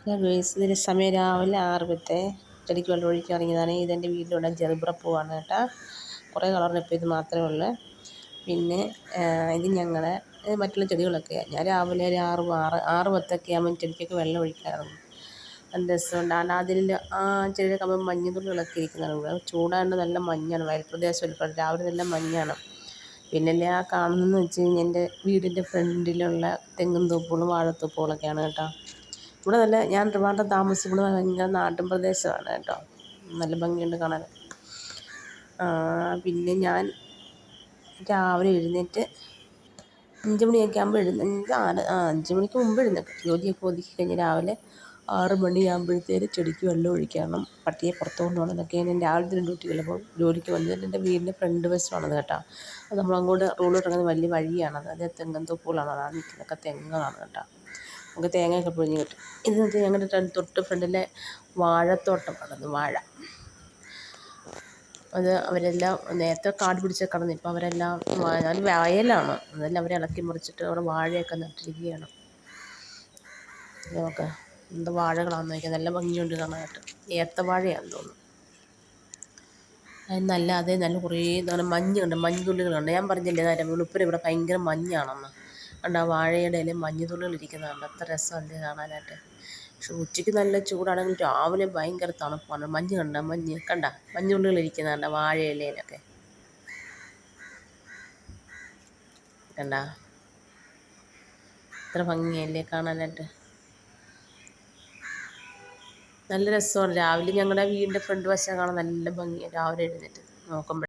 ഇതിന് സമയം രാവിലെ 6 ചെടിക്ക് വെള്ളം ഒഴിക്കാൻ ഇറങ്ങിയതാണ്. ഇതെൻ്റെ വീട്ടിലുള്ള ജെർബ്ര പൂവാണ് കേട്ടോ. കുറേ കളറിന് ഇപ്പോൾ ഇത് മാത്രമേ ഉള്ളൂ. പിന്നെ ഇത് ഞങ്ങളുടെ മറ്റുള്ള ചെടികളൊക്കെ ഞാൻ രാവിലെ ഒരു 6:10 ആകുമ്പോൾ ചെടിക്കൊക്കെ വെള്ളം ഒഴിക്കാൻ ഇറങ്ങും. നല്ല രസമുണ്ട്. അതിൽ ആ ചെടിയുടെ കമ്പ് മഞ്ഞത്തുള്ളികളൊക്കെ ഇരിക്കുന്നതാണ്. ചൂടാണ്ട് നല്ല മഞ്ഞാണ്. വയൽപ്രദേശമല്ല, രാവിലെ നല്ല മഞ്ഞാണ്. പിന്നെ ആ കാണുന്നതെന്ന് വെച്ച് കഴിഞ്ഞാൽ എൻ്റെ വീടിൻ്റെ ഫ്രണ്ടിലുള്ള തെങ്ങും തോപ്പുകളും വാഴത്തോപ്പുകളൊക്കെയാണ് കേട്ടോ. ഇവിടെ ഞാൻ ട്രിവാൻഡ്രം താമസിക്കുന്നത് ഭയങ്കര നാട്ടിൻ പ്രദേശമാണ് കേട്ടോ. നല്ല ഭംഗിയുണ്ട് കാണാൻ. പിന്നെ ഞാൻ രാവിലെ എഴുന്നേറ്റ് 5 മണിയൊക്കെ ആകുമ്പോൾ 5 മണിക്ക് മുമ്പ് എഴുന്നേൽക്കും. ജോലിയൊക്കെ ഒതുക്കി കഴിഞ്ഞ് രാവിലെ 6 മണിയാകുമ്പോഴത്തേന് ചെടിക്ക് വെള്ളം ഒഴിക്കണം. പട്ടിയെ പുറത്ത് കൊണ്ടുപോകണം. എന്നൊക്കെയാണ് ഞാൻ രാവിലത്തെ ഡ്യൂട്ടികൾ. അപ്പോൾ ജോലിക്ക് വന്നിട്ട് എൻ്റെ വീടിൻ്റെ ഫ്രണ്ട് വശമാണത് കേട്ടോ. അത് നമ്മളങ്ങോട്ട് റോഡിലോട്ട് ഇറങ്ങുന്ന വലിയ വഴിയാണത്. അത് തെങ്ങും തോപ്പുകളാണ്. അതാണ് നിൽക്കുന്നതൊക്കെ തെങ്ങാണ് കേട്ടോ. നമുക്ക് തേങ്ങയൊക്കെ പൊഴിഞ്ഞ് കിട്ടും. ഇത് ഞങ്ങളുടെ തൊട്ട് ഫ്രണ്ടിലെ വാഴത്തോട്ടമാണത്. വാഴ അത് അവരെല്ലാം നേരത്തെ കാട് പിടിച്ച് കിടന്നു. ഇപ്പോൾ അവരെല്ലാം അത് വയലാണ്. അതെല്ലാം അവർ ഇളക്കി മുറിച്ചിട്ട് അവിടെ വാഴയൊക്കെ നട്ടിരിക്കുകയാണ്. നമുക്ക് എന്ത് വാഴകളാണെന്ന് നോക്കിയാൽ നല്ല ഭംഗിയുണ്ട് കാണാനായിട്ട്. ഏത്തവാഴയാണെന്ന് തോന്നുന്നു. അത് നല്ല കുറേ മഞ്ഞുണ്ട്, മഞ്ഞുതുള്ളികളുണ്ട്. ഞാൻ പറഞ്ഞില്ലേ വെളുപ്പിന് ഇവിടെ ഭയങ്കര മഞ്ഞാണെന്ന്. കണ്ട വാഴയുടെ ഇലയിൽ മഞ്ഞുതുള്ളികൾ ഇരിക്കുന്നതുണ്ട്. അത്ര രസമല്ലേ കാണാനായിട്ട്. പക്ഷെ ഉച്ചയ്ക്ക് നല്ല ചൂടാണെങ്കിൽ രാവിലെ ഭയങ്കര തണുപ്പാണ്. മഞ്ഞ് കണ്ട മഞ്ഞുള്ളികൾ ഇരിക്കുന്നുണ്ട് വാഴ ഇലയിലൊക്കെ. കണ്ട ഇത്ര ഭംഗിയല്ലേ കാണാനായിട്ട്. നല്ല രസമാണ്. രാവിലെ ഞങ്ങളുടെ വീടിൻ്റെ ഫ്രണ്ട് വശം കാണാൻ നല്ല ഭംഗിയാണ്. രാവിലെ എഴുന്നേറ്റ് നോക്കുമ്പോൾ